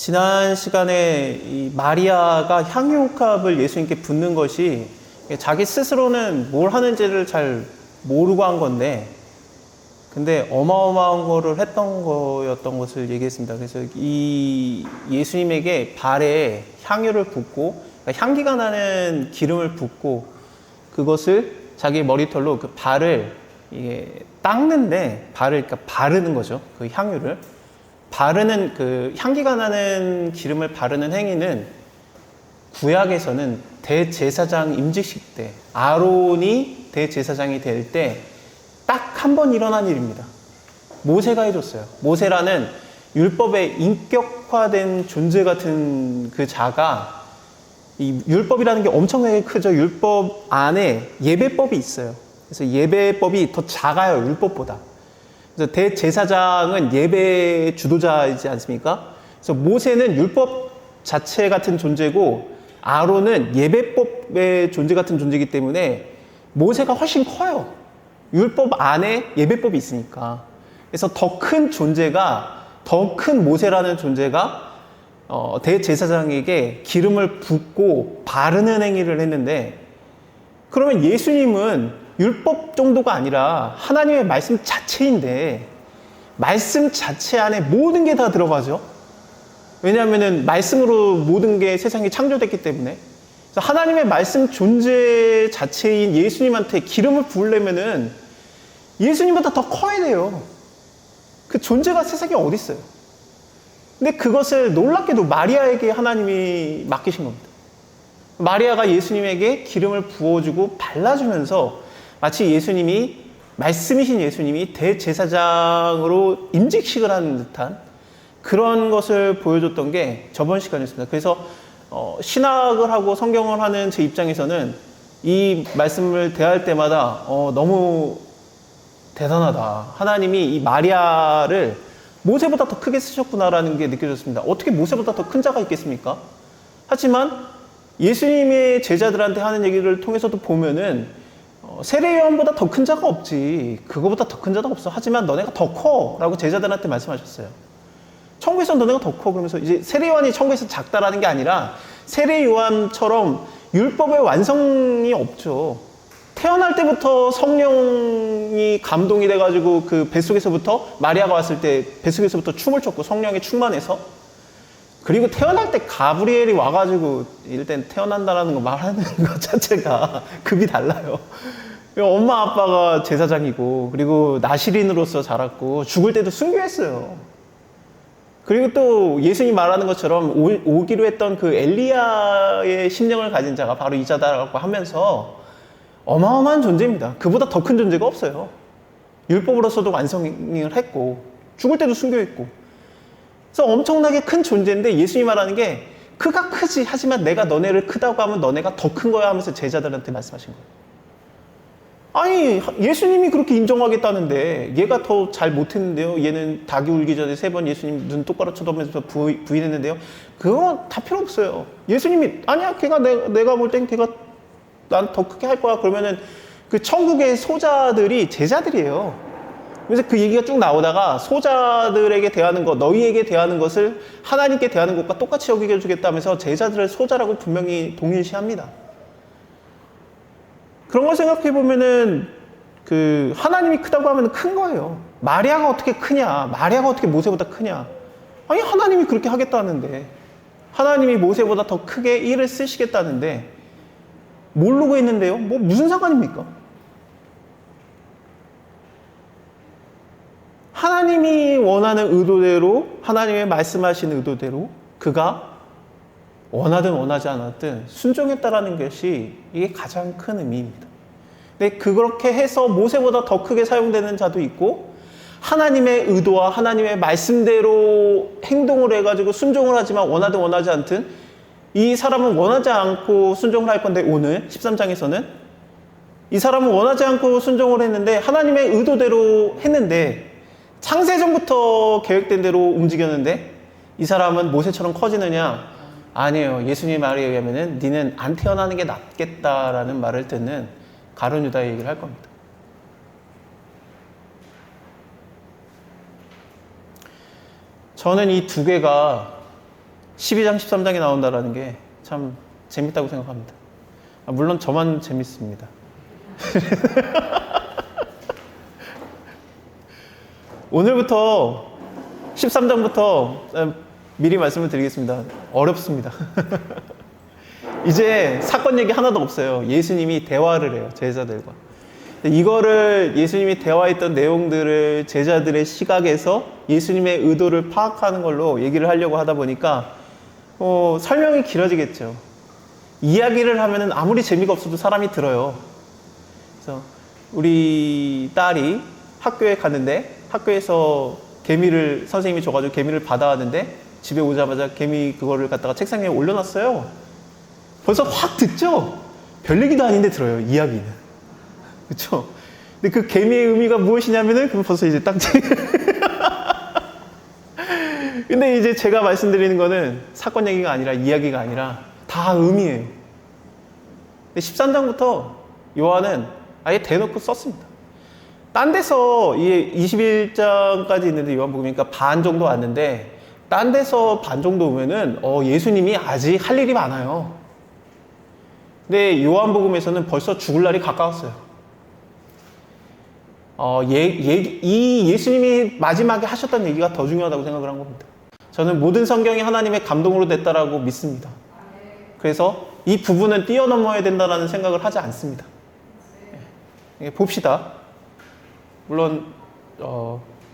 지난 시간에 이 마리아가 향유옥합을 예수님께 붓는 것이 자기 스스로는 뭘 하는지를 잘 모르고 한 건데, 근데 어마어마한 거를 했던 거였던 것을 얘기했습니다. 그래서 이 예수님에게 발에 향유를 붓고, 그러니까 향기가 나는 기름을 붓고, 그것을 자기 머리털로 그 발을 닦는데, 발을 그러니까 바르는 거죠. 그 향유를. 바르는 그 향기가 나는 기름을 바르는 행위는 구약에서는 대제사장 임직식 때, 아론이 대제사장이 될 때 딱 한 번 일어난 일입니다. 모세가 해줬어요. 모세라는 율법의 인격화된 존재 같은 그 자가, 이 율법이라는 게 엄청나게 크죠. 율법 안에 예배법이 있어요. 그래서 예배법이 더 작아요, 율법보다. 그래서 대제사장은 예배 주도자이지 않습니까? 그래서 모세는 율법 자체 같은 존재고, 아론은 예배법의 존재 같은 존재이기 때문에 모세가 훨씬 커요. 율법 안에 예배법이 있으니까. 그래서 더 큰 존재가, 더 큰 모세라는 존재가 대제사장에게 기름을 붓고 바르는 행위를 했는데, 그러면 예수님은 율법 정도가 아니라 하나님의 말씀 자체인데, 말씀 자체 안에 모든 게 다 들어가죠. 왜냐하면 말씀으로 모든 게 세상이 창조됐기 때문에. 그래서 하나님의 말씀 존재 자체인 예수님한테 기름을 부으려면은 예수님보다 더 커야 돼요. 그 존재가 세상에 어디 있어요? 근데 그것을 놀랍게도 마리아에게 하나님이 맡기신 겁니다. 마리아가 예수님에게 기름을 부어주고 발라주면서 마치 예수님이, 말씀이신 예수님이 대제사장으로 임직식을 하는 듯한 그런 것을 보여줬던 게 저번 시간이었습니다. 그래서 신학을 하고 성경을 하는 제 입장에서는 이 말씀을 대할 때마다 너무 대단하다. 하나님이 이 마리아를 모세보다 더 크게 쓰셨구나라는 게 느껴졌습니다. 어떻게 모세보다 더 큰 자가 있겠습니까? 하지만 예수님의 제자들한테 하는 얘기를 통해서도 보면은 세례 요한보다 더 큰 자가 없지. 그거보다 더 큰 자도 없어. 하지만 너네가 더 커. 라고 제자들한테 말씀하셨어요. 천국에서 너네가 더 커. 그러면서 이제 세례 요한이 천국에서 작다라는 게 아니라 세례 요한처럼 율법의 완성이 없죠. 태어날 때부터 성령이 감동이 돼가지고 그 뱃속에서부터, 마리아가 왔을 때 뱃속에서부터 춤을 췄고 성령에 충만해서, 그리고 태어날 때 가브리엘이 와가지고 일단 태어난다라는 거 말하는 것 자체가 급이 달라요. 엄마 아빠가 제사장이고, 그리고 나시린으로서 자랐고, 죽을 때도 순교했어요. 그리고 또 예수님이 말하는 것처럼 오기로 했던 그 엘리야의 심령을 가진 자가 바로 이 자다라고 하면서 어마어마한 존재입니다. 그보다 더 큰 존재가 없어요. 율법으로서도 완성을 했고, 죽을 때도 순교했고. 그래서 엄청나게 큰 존재인데 예수님이 말하는 게, 그가 크지. 하지만 내가 너네를 크다고 하면 너네가 더 큰 거야 하면서 제자들한테 말씀하신 거예요. 아니, 예수님이 그렇게 인정하겠다는데 얘가 더 잘 못했는데요. 얘는 닭이 울기 전에 3번 예수님 눈 똑바로 쳐다보면서 부인했는데요. 그거 다 필요 없어요. 예수님이 아니야, 걔가 내가 볼 땐 걔가 난 더 크게 할 거야. 그러면은 그 천국의 소자들이 제자들이에요. 그래서 그 얘기가 쭉 나오다가 소자들에게 대하는 것, 너희에게 대하는 것을 하나님께 대하는 것과 똑같이 여기게 해주겠다면서 제자들을 소자라고 분명히 동일시합니다. 그런 걸 생각해 보면은 그 하나님이 크다고 하면 큰 거예요. 마리아가 어떻게 크냐? 마리아가 어떻게 모세보다 크냐? 아니, 하나님이 그렇게 하겠다는데, 하나님이 모세보다 더 크게 일을 쓰시겠다는데 모르고 있는데요? 뭐 무슨 상관입니까? 하나님이 원하는 의도대로, 하나님의 말씀하신 의도대로 그가 원하든 원하지 않았든 순종했다라는 것이 이게 가장 큰 의미입니다. 근데 그렇게 해서 모세보다 더 크게 사용되는 자도 있고, 하나님의 의도와 하나님의 말씀대로 행동을 해가지고 순종을 하지만 원하든 원하지 않든 이 사람은 원하지 않고 순종을 할 건데, 오늘 13장에서는 이 사람은 원하지 않고 순종을 했는데 하나님의 의도대로 했는데, 창세전부터 계획된 대로 움직였는데 이 사람은 모세처럼 커지느냐? 아니에요. 예수님의 말에 의하면 니는 안 태어나는 게 낫겠다라는 말을 듣는 가룟 유다의 얘기를 할 겁니다. 저는 이 두 개가 12장, 13장에 나온다라는 게 참 재밌다고 생각합니다. 물론 저만 재밌습니다. 오늘부터 13장부터 미리 말씀을 드리겠습니다. 어렵습니다. 이제 사건 얘기 하나도 없어요. 예수님이 대화를 해요, 제자들과. 이거를 예수님이 대화했던 내용들을 제자들의 시각에서 예수님의 의도를 파악하는 걸로 얘기를 하려고 하다 보니까 설명이 길어지겠죠. 이야기를 하면은 아무리 재미가 없어도 사람이 들어요. 그래서 우리 딸이 학교에 갔는데 학교에서 개미를 선생님이 줘가지고 개미를 받아왔는데 집에 오자마자 개미 그거를 갖다가 책상 위에 올려놨어요. 벌써 확 듣죠? 별 얘기도 아닌데 들어요, 이야기는. 그렇죠? 근데 그 개미의 의미가 무엇이냐면은 그럼 벌써 이제 딱 근데 이제 제가 말씀드리는 거는 사건 얘기가 아니라 이야기가 아니라 다 의미예요. 13장부터 요한은 아예 대놓고 썼습니다. 딴 데서 이게 21장까지 있는데 요한복음이니까 반 정도 왔는데 딴 데서 반 정도 오면은 예수님이 아직 할 일이 많아요. 근데 요한복음에서는 벌써 죽을 날이 가까웠어요. 이 예수님이 마지막에 하셨던 얘기가 더 중요하다고 생각을 한 겁니다. 저는 모든 성경이 하나님의 감동으로 됐다라고 믿습니다. 그래서 이 부분은 뛰어넘어야 된다는 생각을 하지 않습니다. 봅시다. 물론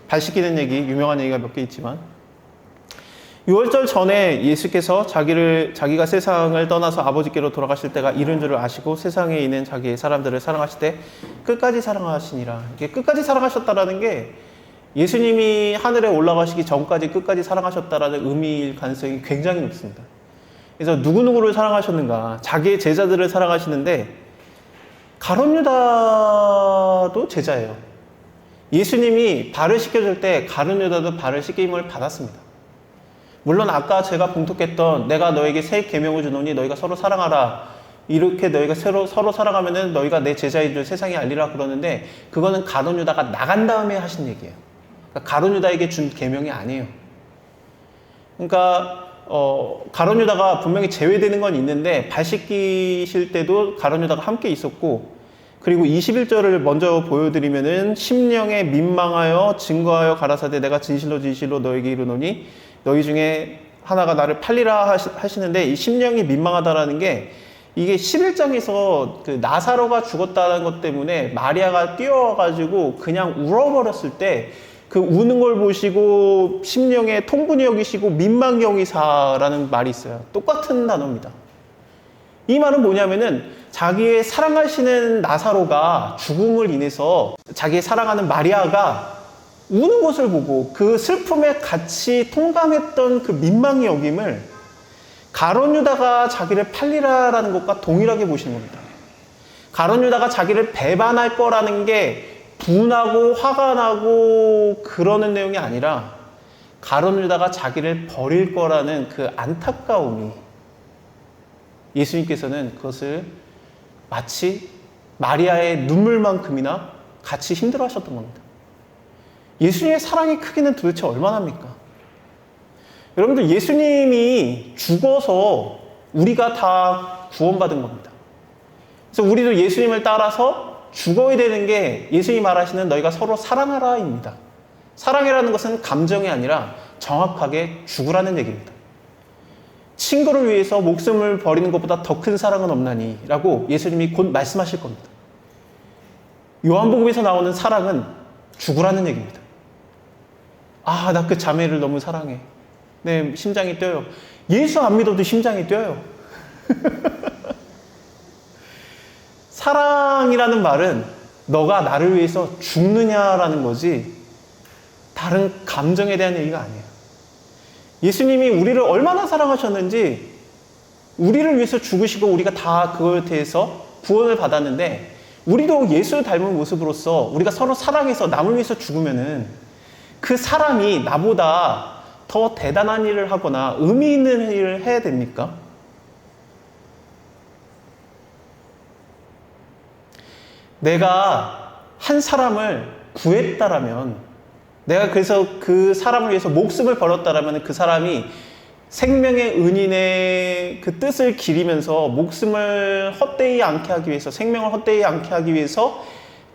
발 씻기는 얘기, 유명한 얘기가 몇 개 있지만 6월절 전에 예수께서 자기가 세상을 떠나서 아버지께로 돌아가실 때가 이른 줄을 아시고 세상에 있는 자기의 사람들을 사랑하실 때 끝까지 사랑하시니라. 이게 끝까지 사랑하셨다라는 게 예수님이 하늘에 올라가시기 전까지 끝까지 사랑하셨다라는 의미일 가능성이 굉장히 높습니다. 그래서 누구누구를 사랑하셨는가? 자기의 제자들을 사랑하시는데 가룟 유다도 제자예요. 예수님이 발을 씻겨줄 때 가룟 유다도 발을 씻김을 받았습니다. 물론 아까 제가 봉독했던 내가 너에게 새 계명을 주노니 너희가 서로 사랑하라. 이렇게 너희가 서로 사랑하면은 너희가 내 제자인 줄 세상에 알리라 그러는데 그거는 가룟 유다가 나간 다음에 하신 얘기예요. 그러니까 가룟 유다에게 준 계명이 아니에요. 그러니까 가룟 유다가 분명히 제외되는 건 있는데 발 씻기실 때도 가룟 유다가 함께 있었고 그리고 21절을 먼저 보여드리면은 심령에 민망하여 증거하여 가라사대 내가 진실로 너에게 이르노니 너희 중에 하나가 나를 팔리라 하시는데 이 심령이 민망하다라는 게 이게 11장에서 그 나사로가 죽었다는 것 때문에 마리아가 뛰어와가지고 그냥 울어버렸을 때 그 우는 걸 보시고 심령에 통분이 여기시고 민망히 여기사라는 말이 있어요. 똑같은 단어입니다. 이 말은 뭐냐면은 자기의 사랑하시는 나사로가 죽음을 인해서 자기의 사랑하는 마리아가 우는 것을 보고 그 슬픔에 같이 통감했던 그 민망히 여김을 가룟 유다가 자기를 팔리라라는 것과 동일하게 보시는 겁니다. 가룟 유다가 자기를 배반할 거라는 게 분하고 화가 나고 그러는 내용이 아니라 가룟 유다가 자기를 버릴 거라는 그 안타까움이 예수님께서는 그것을 마치 마리아의 눈물만큼이나 같이 힘들어 하셨던 겁니다. 예수님의 사랑의 크기는 도대체 얼마나입니까? 여러분들 예수님이 죽어서 우리가 다 구원받은 겁니다. 그래서 우리도 예수님을 따라서 죽어야 되는 게 예수님이 말하시는 너희가 서로 사랑하라입니다. 사랑이라는 것은 감정이 아니라 정확하게 죽으라는 얘기입니다. 친구를 위해서 목숨을 버리는 것보다 더 큰 사랑은 없나니 라고 예수님이 곧 말씀하실 겁니다. 요한복음에서 나오는 사랑은 죽으라는 얘기입니다. 나 그 자매를 너무 사랑해. 내 심장이 뛰어요. 예수 안 믿어도 심장이 뛰어요. 사랑이라는 말은 너가 나를 위해서 죽느냐라는 거지 다른 감정에 대한 얘기가 아니에요. 예수님이 우리를 얼마나 사랑하셨는지 우리를 위해서 죽으시고 우리가 다 그거에 대해서 구원을 받았는데 우리도 예수를 닮은 모습으로서 우리가 서로 사랑해서 남을 위해서 죽으면은 그 사람이 나보다 더 대단한 일을 하거나 의미 있는 일을 해야 됩니까? 내가 한 사람을 구했다라면 내가 그래서 그 사람을 위해서 목숨을 걸었다라면 그 사람이 생명의 은인의 그 뜻을 기리면서 목숨을 헛되이 않게 하기 위해서, 생명을 헛되이 않게 하기 위해서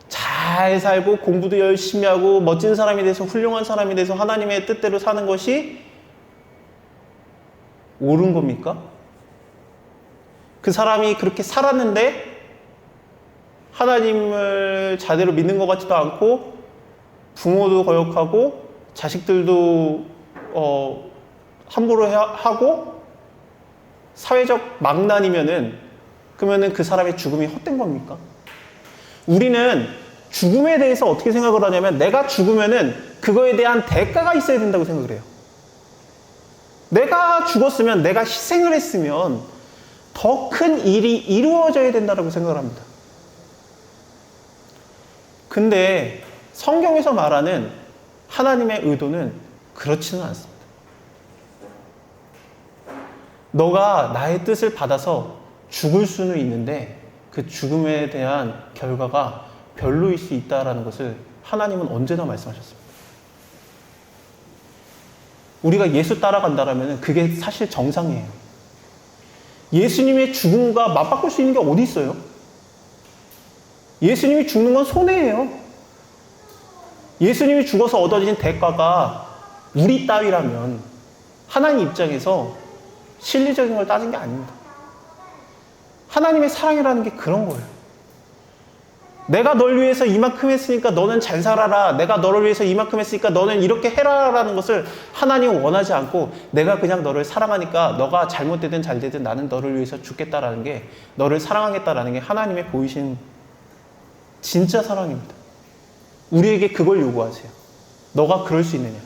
잘 살고 공부도 열심히 하고 멋진 사람이 돼서, 훌륭한 사람이 돼서 하나님의 뜻대로 사는 것이 옳은 겁니까? 그 사람이 그렇게 살았는데 하나님을 제대로 믿는 것 같지도 않고 부모도 거역하고 자식들도 함부로 하고 사회적 망난이면은, 그러면은 그 사람의 죽음이 헛된 겁니까? 우리는 죽음에 대해서 어떻게 생각을 하냐면, 내가 죽으면은 그거에 대한 대가가 있어야 된다고 생각을 해요. 내가 죽었으면, 내가 희생을 했으면 더 큰 일이 이루어져야 된다고 생각을 합니다. 근데 성경에서 말하는 하나님의 의도는 그렇지는 않습니다. 너가 나의 뜻을 받아서 죽을 수는 있는데 그 죽음에 대한 결과가 별로일 수 있다는 것을 하나님은 언제나 말씀하셨습니다. 우리가 예수 따라간다면 그게 사실 정상이에요. 예수님의 죽음과 맞바꿀 수 있는 게 어디 있어요? 예수님이 죽는 건 손해예요. 예수님이 죽어서 얻어진 대가가 우리 따위라면 하나님 입장에서 실리적인 걸 따진 게 아닙니다. 하나님의 사랑이라는 게 그런 거예요. 내가 널 위해서 이만큼 했으니까 너는 잘 살아라. 내가 너를 위해서 이만큼 했으니까 너는 이렇게 해라라는 것을 하나님은 원하지 않고, 내가 그냥 너를 사랑하니까 너가 잘못되든 잘되든 나는 너를 위해서 죽겠다라는 게, 너를 사랑하겠다라는 게 하나님의 보이신 진짜 사랑입니다. 우리에게 그걸 요구하세요. 너가 그럴 수 있느냐?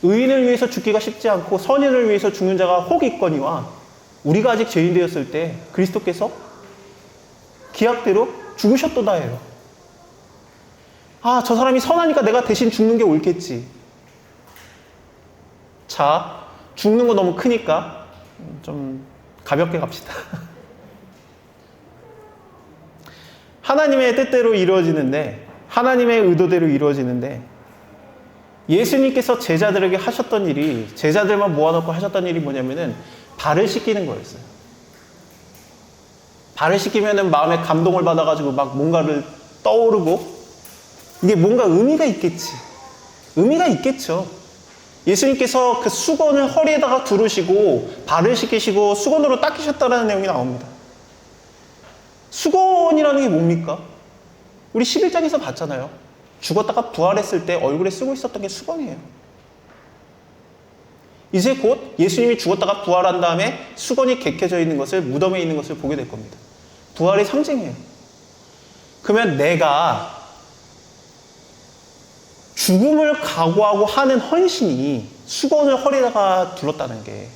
의인을 위해서 죽기가 쉽지 않고 선인을 위해서 죽는 자가 혹 있거니와, 우리가 아직 죄인 되었을 때 그리스도께서 기약대로 죽으셨도다 해요. 아, 저 사람이 선하니까 내가 대신 죽는 게 옳겠지. 자, 죽는 거 너무 크니까 좀 가볍게 갑시다. 하나님의 뜻대로 이루어지는데, 하나님의 의도대로 이루어지는데, 예수님께서 제자들에게 하셨던 일이, 제자들만 모아놓고 하셨던 일이 뭐냐면은 발을 씻기는 거였어요. 발을 씻기면은 마음에 감동을 받아가지고 막 뭔가를 떠오르고, 이게 뭔가 의미가 있겠지. 의미가 있겠죠. 예수님께서 그 수건을 허리에다가 두르시고 발을 씻기시고 수건으로 닦이셨다는 내용이 나옵니다. 수건이라는 게 뭡니까? 우리 11장에서 봤잖아요. 죽었다가 부활했을 때 얼굴에 쓰고 있었던 게 수건이에요. 이제 곧 예수님이 죽었다가 부활한 다음에 수건이 개켜져 있는 것을, 무덤에 있는 것을 보게 될 겁니다. 부활의 상징이에요. 그러면 내가 죽음을 각오하고 하는 헌신이 수건을 허리에다가 둘렀다는 게,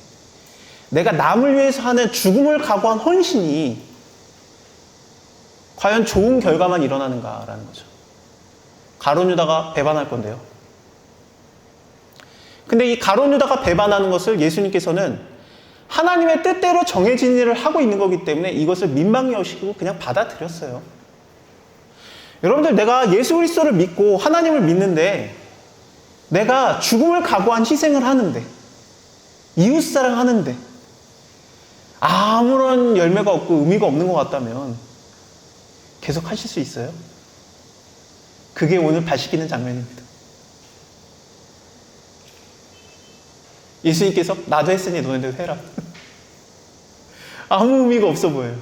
내가 남을 위해서 하는 죽음을 각오한 헌신이 과연 좋은 결과만 일어나는가라는 거죠. 가룟 유다가 배반할 건데요. 근데 이 가룟 유다가 배반하는 것을 예수님께서는 하나님의 뜻대로 정해진 일을 하고 있는 거기 때문에 이것을 민망히 여기시고 그냥 받아들였어요. 여러분들, 내가 예수 그리스도를 믿고 하나님을 믿는데, 내가 죽음을 각오한 희생을 하는데, 이웃사랑 하는데 아무런 열매가 없고 의미가 없는 것 같다면 계속 하실 수 있어요? 그게 오늘 발 씻기는 장면입니다. 예수님께서 나도 했으니 너네도 해라. 아무 의미가 없어 보여요.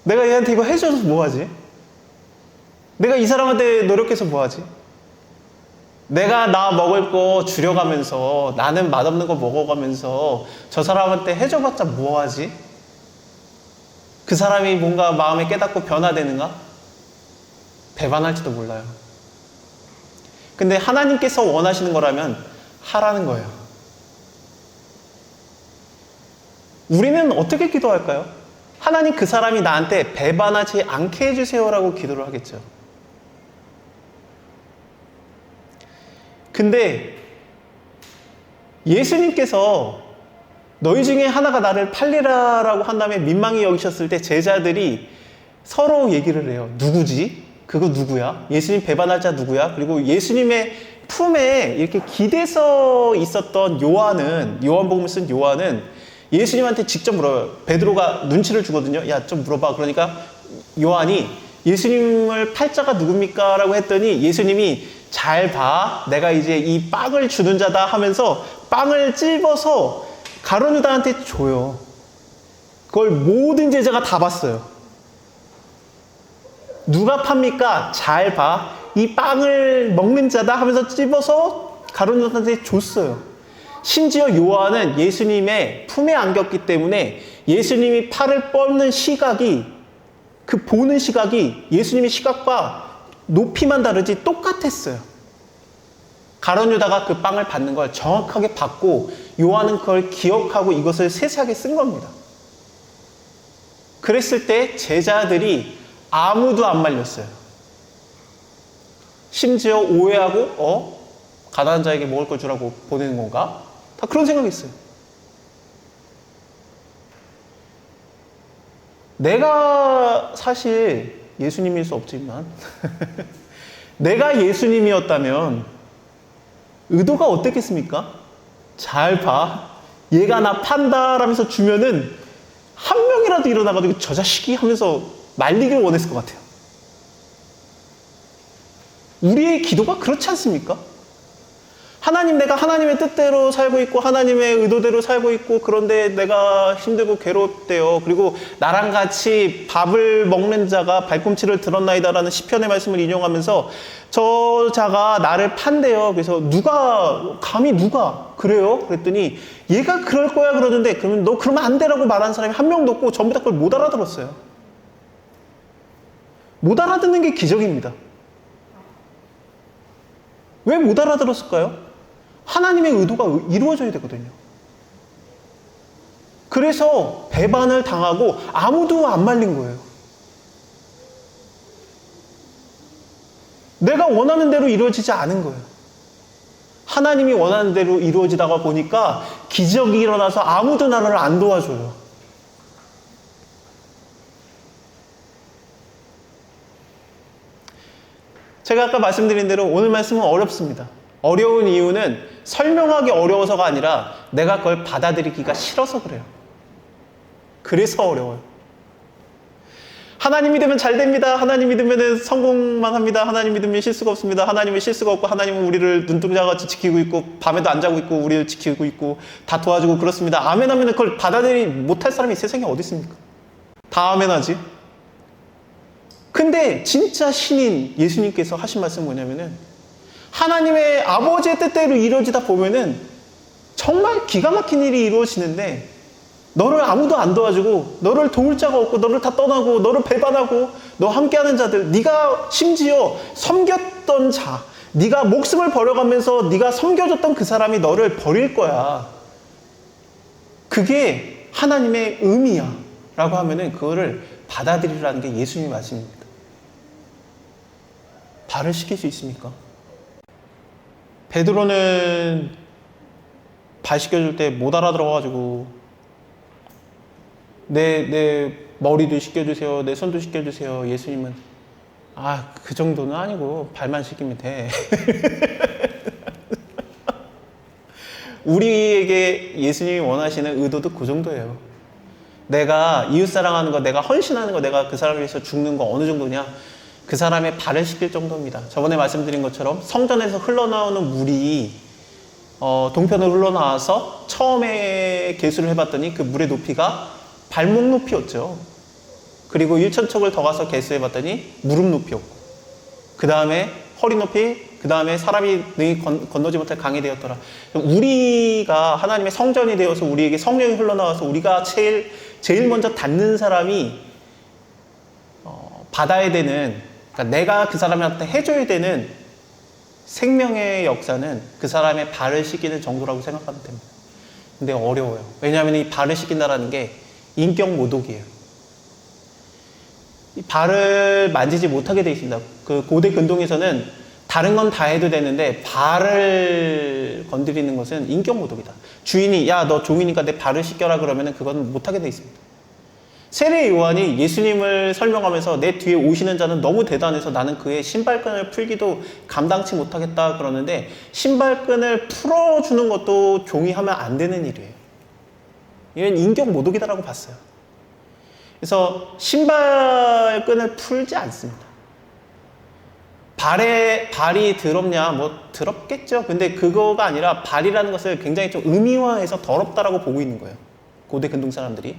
내가 얘한테 이거 해줘서 뭐하지? 내가 이 사람한테 노력해서 뭐하지? 내가 나 먹을 거 줄여가면서, 나는 맛없는 거 먹어가면서 저 사람한테 해줘봤자 뭐하지? 그 사람이 뭔가 마음에 깨닫고 변화되는가? 배반할지도 몰라요. 근데 하나님께서 원하시는 거라면 하라는 거예요. 우리는 어떻게 기도할까요? 하나님, 그 사람이 나한테 배반하지 않게 해주세요라고 기도를 하겠죠. 근데 예수님께서 너희 중에 하나가 나를 팔리라라고 한 다음에 민망히 여기셨을 때 제자들이 서로 얘기를 해요. 누구지? 그거 누구야? 예수님 배반할 자 누구야? 그리고 예수님의 품에 이렇게 기대서 있었던 요한복음을 쓴 요한은 예수님한테 직접 물어요. 베드로가 눈치를 주거든요. 야, 좀 물어봐. 그러니까 요한이 예수님을 팔자가 누굽니까? 라고 했더니 예수님이 잘 봐. 내가 이제 이 빵을 주는 자다 하면서 빵을 찝어서 가룟 유다한테 줘요. 그걸 모든 제자가 다 봤어요. 누가 팝니까? 잘 봐. 이 빵을 먹는 자다 하면서 찝어서 가룟 유다한테 줬어요. 심지어 요한은 예수님의 품에 안겼기 때문에 예수님이 팔을 뻗는 시각이, 그 보는 시각이 예수님의 시각과 높이만 다르지 똑같았어요. 가룟 유다가 그 빵을 받는 걸 정확하게 받고 요한은 그걸 기억하고 이것을 세세하게 쓴 겁니다. 그랬을 때 제자들이 아무도 안 말렸어요. 심지어 오해하고 가난한 자에게 먹을 걸 주라고 보내는 건가? 다 그런 생각이 있어요. 내가 사실 예수님일 수 없지만 내가 예수님이었다면 의도가 어땠겠습니까? 잘 봐. 얘가 나 판다 라면서 주면은 한 명이라도 일어나가지고 저 자식이 하면서 말리기를 원했을 것 같아요. 우리의 기도가 그렇지 않습니까? 내가 하나님의 뜻대로 살고 있고 하나님의 의도대로 살고 있고 그런데 내가 힘들고 괴롭대요. 그리고 나랑 같이 밥을 먹는 자가 발꿈치를 들었나이다라는 시편의 말씀을 인용하면서 저 자가 나를 판대요. 그래서 감히 누가 그래요? 그랬더니 얘가 그럴 거야 그러는데 그러면 너 그러면 안 되라고 말하는 사람이 한 명도 없고 전부 다 그걸 못 알아들었어요. 못 알아듣는 게 기적입니다. 왜 못 알아들었을까요? 하나님의 의도가 이루어져야 되거든요. 그래서 배반을 당하고 아무도 안 말린 거예요. 내가 원하는 대로 이루어지지 않은 거예요. 하나님이 원하는 대로 이루어지다가 보니까 기적이 일어나서 아무도 나를 안 도와줘요. 제가 아까 말씀드린 대로 오늘 말씀은 어렵습니다. 어려운 이유는 설명하기 어려워서가 아니라 내가 그걸 받아들이기가 싫어서 그래요. 그래서 어려워요. 하나님 믿으면 잘 됩니다. 하나님 믿으면 성공만 합니다. 하나님 믿으면 실수가 없습니다. 하나님은 실수가 없고 하나님은 우리를 눈동자같이 지키고 있고 밤에도 안 자고 있고 우리를 지키고 있고 다 도와주고 그렇습니다. 아멘 하면 그걸 받아들이지 못할 사람이 세상에 어디 있습니까? 다 아멘 하지. 근데 진짜 신인 예수님께서 하신 말씀은 뭐냐면은 하나님의 아버지의 뜻대로 이루어지다 보면은 정말 기가 막힌 일이 이루어지는데 너를 아무도 안 도와주고 너를 도울 자가 없고 너를 다 떠나고 너를 배반하고 너 함께하는 자들, 네가 심지어 섬겼던 자, 네가 목숨을 버려가면서 네가 섬겨줬던 그 사람이 너를 버릴 거야. 그게 하나님의 의미야 라고 하면은 그거를 받아들이라는 게 예수님의 말씀입니다. 발을 씻길 수 있습니까? 베드로는 발 씻겨줄 때 못 알아들어가지고 내 머리도 씻겨주세요. 내 손도 씻겨주세요. 예수님은 그 정도는 아니고 발만 씻기면 돼. 우리에게 예수님이 원하시는 의도도 그 정도예요. 내가 이웃사랑하는 거, 내가 헌신하는 거, 내가 그 사람을 위해서 죽는 거 어느 정도냐? 그 사람의 발을 씻길 정도입니다. 저번에 말씀드린 것처럼 성전에서 흘러나오는 물이 동편으로 흘러나와서 처음에 계수를 해봤더니 그 물의 높이가 발목 높이였죠. 그리고 1,000척을 더 가서 계수해봤더니 무릎 높이였고 그 다음에 허리 높이, 그 다음에 사람이 능히 건너지 못할 강이 되었더라. 우리가 하나님의 성전이 되어서 우리에게 성령이 흘러나와서 우리가 제일 먼저 닿는 사람이 받아야 되는, 그러니까 내가 그 사람한테 해줘야 되는 생명의 역사는 그 사람의 발을 씻기는 정도라고 생각하면 됩니다. 근데 어려워요. 왜냐하면 이 발을 씻긴다라는 게 인격 모독이에요. 이 발을 만지지 못하게 되어 있습니다. 그 고대 근동에서는 다른 건 다 해도 되는데 발을 건드리는 것은 인격 모독이다. 주인이 야, 너 종이니까 내 발을 씻겨라 그러면 그건 못하게 되어 있습니다. 세례 요한이 예수님을 설명하면서 내 뒤에 오시는 자는 너무 대단해서 나는 그의 신발끈을 풀기도 감당치 못하겠다 그러는데, 신발끈을 풀어주는 것도 종이 하면 안 되는 일이에요. 이건 인격 모독이다라고 봤어요. 그래서 신발끈을 풀지 않습니다. 발이 더럽냐? 뭐 더럽겠죠. 근데 그거가 아니라 발이라는 것을 굉장히 좀 의미화해서 더럽다라고 보고 있는 거예요. 고대 근동 사람들이.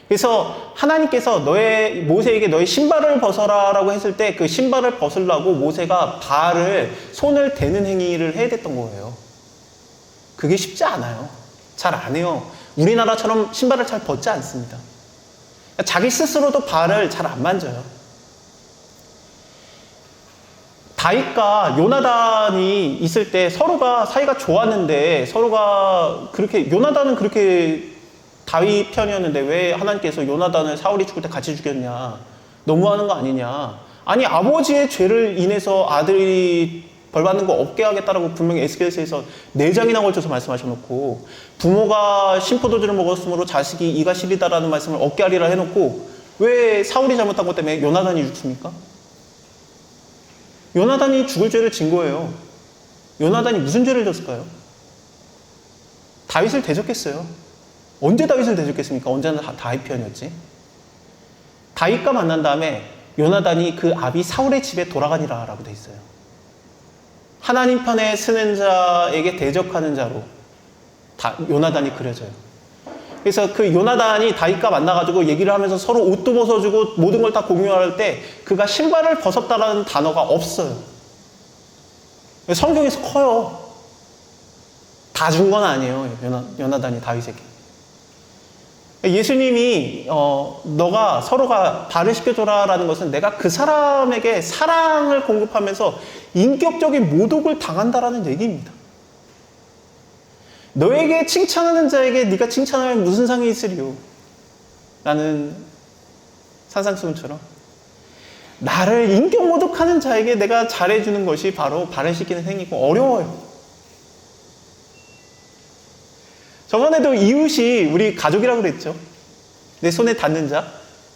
그래서 하나님께서 모세에게 너의 신발을 벗어라라고 했을 때 그 신발을 벗으려고 모세가 손을 대는 행위를 해야 됐던 거예요. 그게 쉽지 않아요. 잘 안 해요. 우리나라처럼 신발을 잘 벗지 않습니다. 자기 스스로도 발을 잘 안 만져요. 다윗과 요나단이 있을 때 서로가 사이가 좋았는데, 요나단은 그렇게 다윗 편이었는데 왜 하나님께서 요나단을 사울이 죽을 때 같이 죽였냐? 너무하는 거 아니냐? 아니, 아버지의 죄를 인해서 아들이 벌 받는 거 없게 하겠다라고 분명히 에스겔서에서 4장이나 걸쳐서 말씀하셔놓고, 부모가 심포도주를 먹었으므로 자식이 이가 시리다라는 말씀을 없게 하리라 해놓고, 왜 사울이 잘못한 것 때문에 요나단이 죽습니까? 요나단이 죽을 죄를 진 거예요. 요나단이 무슨 죄를 졌을까요? 다윗을 대적했어요. 언제 다윗을 대적했습니까? 언제나 다윗 편이었지. 다윗과 만난 다음에 요나단이 그 아비 사울의 집에 돌아가니라 라고 돼 있어요. 하나님 편에 서는 자에게 대적하는 자로 요나단이 그려져요. 그래서 그 요나단이 다윗과 만나가지고 얘기를 하면서 서로 옷도 벗어주고 모든 걸 다 공유할 때 그가 신발을 벗었다라는 단어가 없어요. 성경에서 커요. 다 준 건 아니에요. 요나단이 다윗에게. 예수님이 너가 서로가 발을 씻겨줘라라는 것은 내가 그 사람에게 사랑을 공급하면서 인격적인 모독을 당한다라는 얘기입니다. 너에게 칭찬하는 자에게 네가 칭찬하면 무슨 상이 있으리요? 라는 산상수훈처럼 나를 인격 모독하는 자에게 내가 잘해주는 것이 바로 발을 씻기는 행위고 어려워요. 저번에도 이웃이 우리 가족이라고 그랬죠. 내 손에 닿는 자.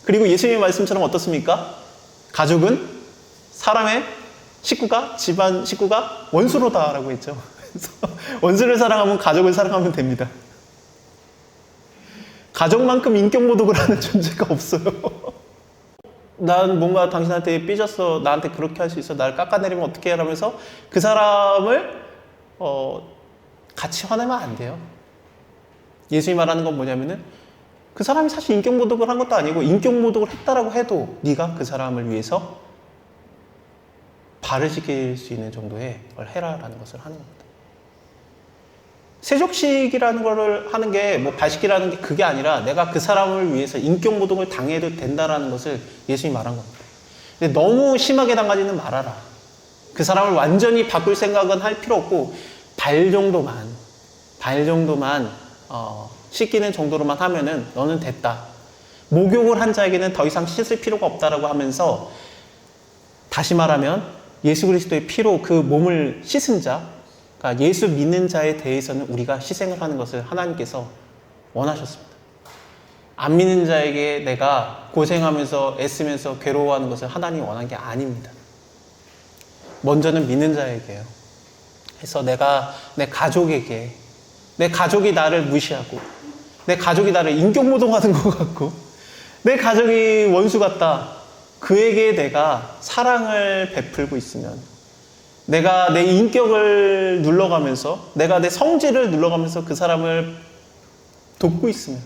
그리고 예수님의 말씀처럼 어떻습니까? 가족은 사람의 집안 식구가 원수로다라고 했죠. 그래서 원수를 사랑하면 가족을 사랑하면 됩니다. 가족만큼 인격 모독을 하는 존재가 없어요. 난 뭔가 당신한테 삐졌어. 나한테 그렇게 할 수 있어. 나를 깎아내리면 어떻게 하라면서 그 사람을 같이 화내면 안 돼요. 예수님이 말하는 건 뭐냐면은 그 사람이 사실 인격 모독을 한 것도 아니고 인격 모독을 했다라고 해도 네가 그 사람을 위해서 발을 씻길 수 있는 정도의 걸 해라라는 것을 하는 겁니다. 세족식이라는 거를 하는 게 뭐 발식이라는 게 그게 아니라 내가 그 사람을 위해서 인격 모독을 당해도 된다라는 것을 예수님이 말한 겁니다. 근데 너무 심하게 당하지는 말아라. 그 사람을 완전히 바꿀 생각은 할 필요 없고 발 정도만 씻기는 정도로만 하면은 너는 됐다. 목욕을 한 자에게는 더 이상 씻을 필요가 없다라고 하면서 다시 말하면 예수 그리스도의 피로 그 몸을 씻은 자, 그러니까 예수 믿는 자에 대해서는 우리가 희생을 하는 것을 하나님께서 원하셨습니다. 안 믿는 자에게 내가 고생하면서 애쓰면서 괴로워하는 것을 하나님이 원한 게 아닙니다. 먼저는 믿는 자에게요. 그래서 내가 내 가족에게 내 가족이 나를 무시하고 내 가족이 나를 인격모독하는 것 같고 내 가족이 원수 같다. 그에게 내가 사랑을 베풀고 있으면 내가 내 인격을 눌러가면서 내가 내 성질을 눌러가면서 그 사람을 돕고 있으면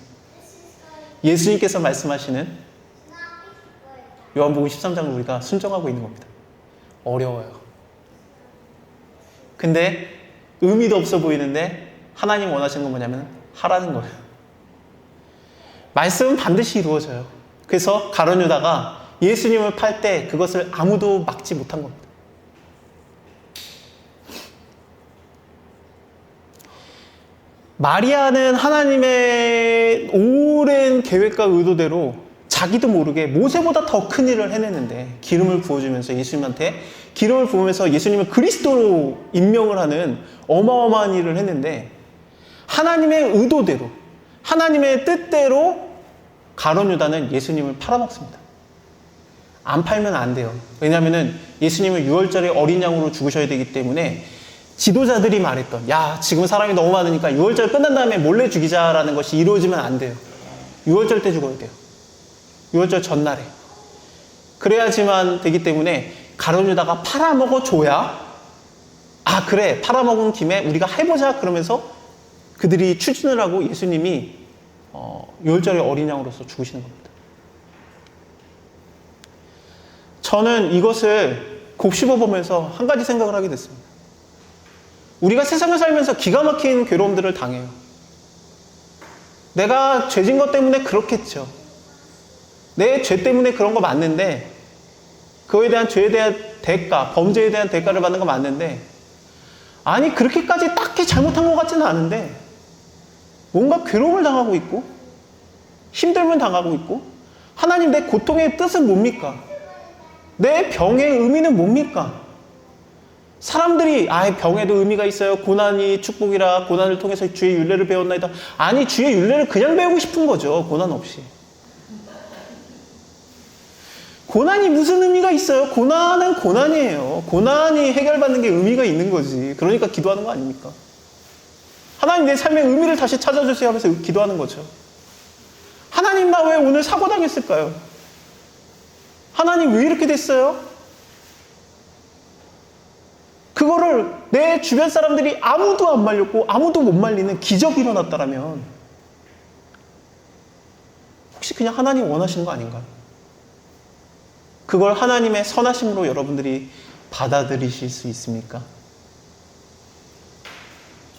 예수님께서 말씀하시는 요한복음 13장을 우리가 순종하고 있는 겁니다. 어려워요. 근데 의미도 없어 보이는데 하나님 원하시는 건 뭐냐면 하라는 거예요. 말씀은 반드시 이루어져요. 그래서 가룟 유다가 예수님을 팔 때 그것을 아무도 막지 못한 겁니다. 마리아는 하나님의 오랜 계획과 의도대로 자기도 모르게 모세보다 더 큰 일을 해냈는데 기름을 부어주면서 예수님한테 기름을 부으면서 예수님을 그리스도로 임명을 하는 어마어마한 일을 했는데 하나님의 의도대로 하나님의 뜻대로 가룟 유다는 예수님을 팔아먹습니다. 안 팔면 안 돼요. 왜냐하면 예수님은 6월절에 어린 양으로 죽으셔야 되기 때문에 지도자들이 말했던 야 지금 사람이 너무 많으니까 6월절 끝난 다음에 몰래 죽이자라는 것이 이루어지면 안 돼요. 6월절 때 죽어야 돼요. 6월절 전날에. 그래야지만 되기 때문에 가룟 유다가 팔아먹어 줘야 아 그래 팔아먹은 김에 우리가 해보자 그러면서 그들이 추진을 하고 예수님이 6월절에 어린 양으로서 죽으시는 겁니다. 저는 이것을 곱씹어 보면서 한 가지 생각을 하게 됐습니다. 우리가 세상을 살면서 기가 막힌 괴로움들을 당해요. 내가 죄진 것 때문에 그렇겠죠. 내 죄 때문에 그런 거 맞는데 그거에 대한 죄에 대한 대가, 범죄에 대한 대가를 받는 거 맞는데 아니 그렇게까지 딱히 잘못한 것 같지는 않은데 뭔가 괴로움을 당하고 있고 힘듦을 당하고 있고 하나님 내 고통의 뜻은 뭡니까? 내 병의 의미는 뭡니까? 사람들이 병에도 의미가 있어요. 고난이 축복이라 고난을 통해서 주의 율례를 배웠나이다. 아니 주의 율례를 그냥 배우고 싶은 거죠. 고난 없이. 고난이 무슨 의미가 있어요? 고난은 고난이에요. 고난이 해결받는 게 의미가 있는 거지. 그러니까 기도하는 거 아닙니까? 하나님 내 삶의 의미를 다시 찾아주세요 하면서 기도하는 거죠. 하나님 나 왜 오늘 사고 당했을까요? 하나님 왜 이렇게 됐어요? 그거를 내 주변 사람들이 아무도 안 말렸고 아무도 못 말리는 기적이 일어났다라면 혹시 그냥 하나님 원하시는 거 아닌가요? 그걸 하나님의 선하심으로 여러분들이 받아들이실 수 있습니까?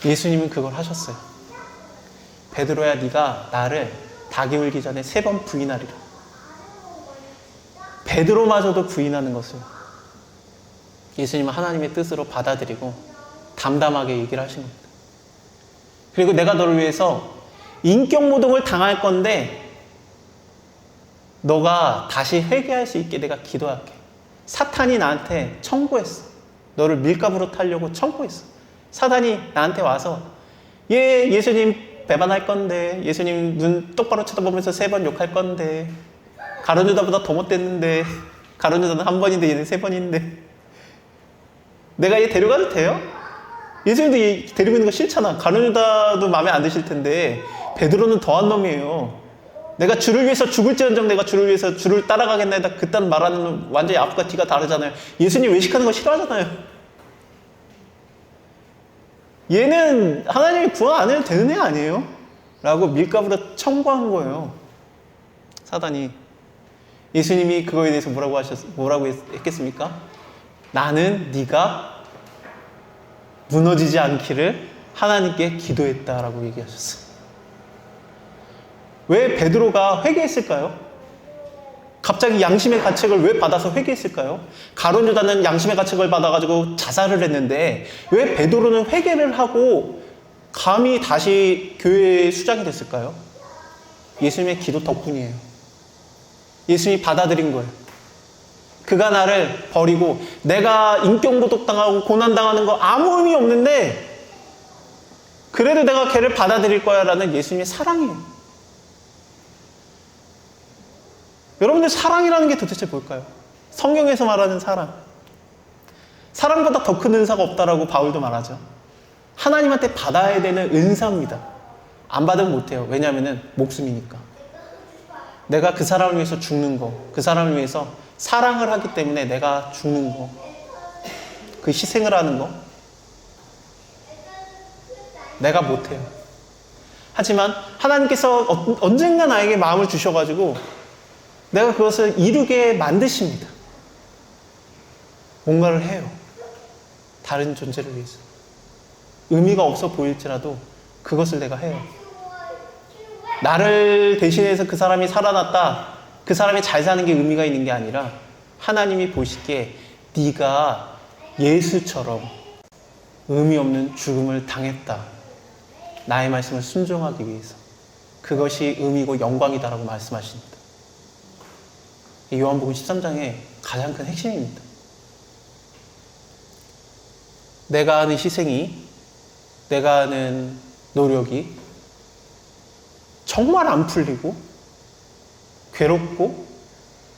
예수님은 그걸 하셨어요. 베드로야 네가 나를 닭이 울기 전에 3번 부인하리라. 베드로마저도 부인하는 것을 예수님은 하나님의 뜻으로 받아들이고 담담하게 얘기를 하신 겁니다. 그리고 내가 너를 위해서 인격모독을 당할 건데 너가 다시 회개할 수 있게 내가 기도할게. 사탄이 나한테 청구했어. 너를 밀가부로 타려고 청구했어. 사탄이 나한테 와서 예수님 배반할 건데 예수님 눈 똑바로 쳐다보면서 3번 욕할 건데 가룟 유다보다 더 못됐는데 가룟 유다는 1번인데 얘는 3번인데 내가 얘 데려가도 돼요? 예수님도 얘 데리고 있는 거 싫잖아. 가룟 유다도 마음에 안 드실 텐데 베드로는 더한 놈이에요. 내가 주를 위해서 죽을지언정 내가 주를 위해서 주를 따라가겠나이다. 그딴 말하는 놈 완전히 앞과 뒤가 다르잖아요. 예수님 외식하는 거 싫어하잖아요. 얘는 하나님이 구원 안 해도 되는 애 아니에요? 라고 밀가부로 청구한 거예요. 사단이. 예수님이 그거에 대해서 뭐라고 했겠습니까? 나는 네가 무너지지 않기를 하나님께 기도했다라고 얘기하셨어요. 왜 베드로가 회개했을까요? 갑자기 양심의 가책을 왜 받아서 회개했을까요? 가룟 유다는 양심의 가책을 받아가지고 자살을 했는데 왜 베드로는 회개를 하고 감히 다시 교회의 수장이 됐을까요? 예수님의 기도 덕분이에요. 예수님이 받아들인 거예요. 그가 나를 버리고 내가 인격모독당하고 고난당하는 거 아무 의미 없는데 그래도 내가 걔를 받아들일 거야 라는 예수님의 사랑이에요. 여러분들 사랑이라는 게 도대체 뭘까요? 성경에서 말하는 사랑. 사랑보다 더 큰 은사가 없다라고 바울도 말하죠. 하나님한테 받아야 되는 은사입니다. 안 받으면 못해요. 왜냐하면 목숨이니까. 내가 그 사람을 위해서 죽는 거, 그 사람을 위해서 사랑을 하기 때문에 내가 죽는 거, 그 희생을 하는 거 내가 못해요. 하지만 하나님께서 언젠가 나에게 마음을 주셔가지고 내가 그것을 이루게 만드십니다. 뭔가를 해요. 다른 존재를 위해서. 의미가 없어 보일지라도 그것을 내가 해요. 나를 대신해서 그 사람이 살아났다. 그 사람이 잘 사는 게 의미가 있는 게 아니라 하나님이 보시기에 네가 예수처럼 의미 없는 죽음을 당했다. 나의 말씀을 순종하기 위해서. 그것이 의미고 영광이다라고 말씀하십니다. 요한복음 13장의 가장 큰 핵심입니다. 내가 하는 희생이, 내가 하는 노력이 정말 안 풀리고 괴롭고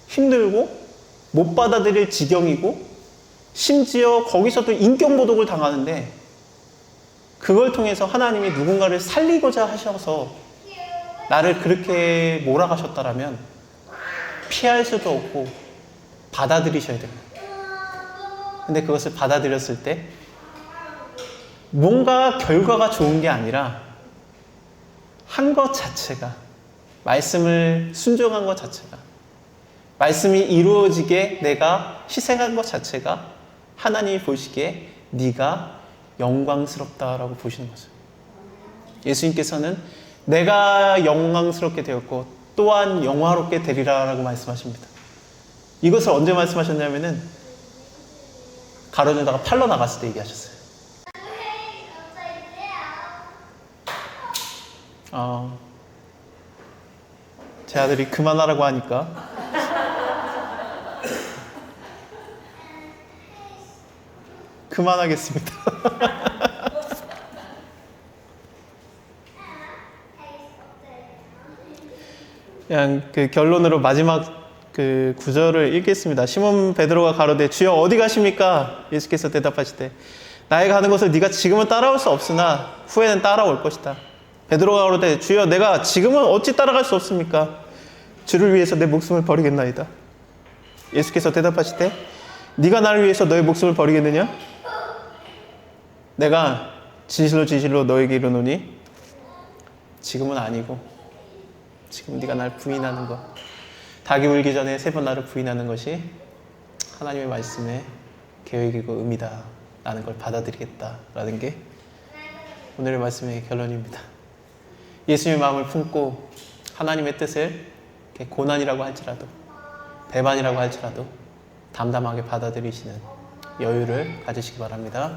힘들고 못 받아들일 지경이고 심지어 거기서도 인격모독을 당하는데 그걸 통해서 하나님이 누군가를 살리고자 하셔서 나를 그렇게 몰아가셨다라면 피할 수도 없고 받아들이셔야 됩니다. 근데 그것을 받아들였을 때 뭔가 결과가 좋은 게 아니라 한 것 자체가, 말씀을 순종한 것 자체가, 말씀이 이루어지게 내가 희생한 것 자체가 하나님이 보시기에 네가 영광스럽다라고 보시는 거죠. 예수님께서는 내가 영광스럽게 되었고 또한 영화롭게 되리라라고 말씀하십니다. 이것을 언제 말씀하셨냐면은 가로등에다가 팔러 나갔을 때 얘기하셨어요. 제 아들이 그만하라고 하니까 그만하겠습니다. 그냥 그 결론으로 마지막 그 구절을 읽겠습니다. 시몬 베드로가 가로되 주여 어디 가십니까? 예수께서 대답하시되 나의 가는 곳을 네가 지금은 따라올 수 없으나 후에는 따라올 것이다. 베드로가 가로되 주여 내가 지금은 어찌 따라갈 수 없습니까? 주를 위해서 내 목숨을 버리겠나이다. 예수께서 대답하시되 네가 나를 위해서 너의 목숨을 버리겠느냐? 내가 진실로 진실로 너에게 이르노니 지금은 아니고 지금 네가 날 부인하는 것, 닭이 울기 전에 3번 나를 부인하는 것이 하나님의 말씀의 계획이고 의미다 라는 걸 받아들이겠다라는 게 오늘의 말씀의 결론입니다. 예수님의 마음을 품고 하나님의 뜻을 고난이라고 할지라도 배반이라고 할지라도 담담하게 받아들이시는 여유를 가지시기 바랍니다.